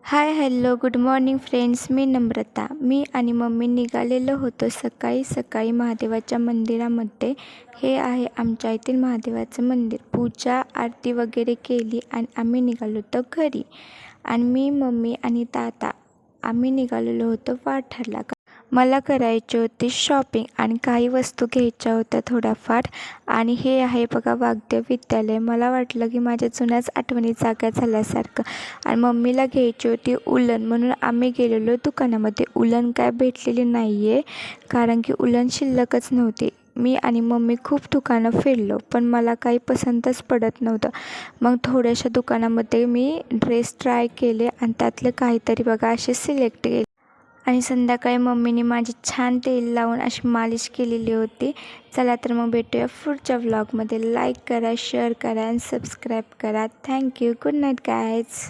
हाय hello good morning friends. मी नम्रता. मी आणि मम्मी निघालेलो होतो सकाळी सकाळी महादेवाच्या मंदिरामध्ये. हे आहे आमच्या येथील महादेवाचं मंदिर. पूजा आरती वगैरे केली आणि आम्ही निघालो होतो घरी. आणि मी मम्मी आणि ताता आम्ही निघालेलो होतो वाठारला. मला करायची होती शॉपिंग आणि काही वस्तू घ्यायच्या होत्या थोड्याफार. आणि हे आहे बघा वाग्देव विद्यालय. मला वाटलं की माझ्या जुन्याच आठवणी जाग्या झाल्यासारखं. आणि मम्मीला घ्यायची होती उलन, म्हणून आम्ही गेलेलो दुकानामध्ये. उलन काय भेटलेली नाही आहे, कारण की उलन शिल्लकच नव्हती. मी आणि मम्मी खूप दुकानं फिरलो, पण मला काही पसंतच पडत नव्हतं. मग थोड्याशा दुकानामध्ये मी ड्रेस ट्राय केले आणि त्यातले काहीतरी बघा असे सिलेक्ट केले. आणि संध्याकाळी मम्मीने माझी छान तेल लावून अशी मालिश केलेली होती. चला तर मग भेटूया पुढच्या व्लॉगमध्ये. लाईक करा, शेअर करा आणि सबस्क्राईब करा. थँक्यू. Good night guys.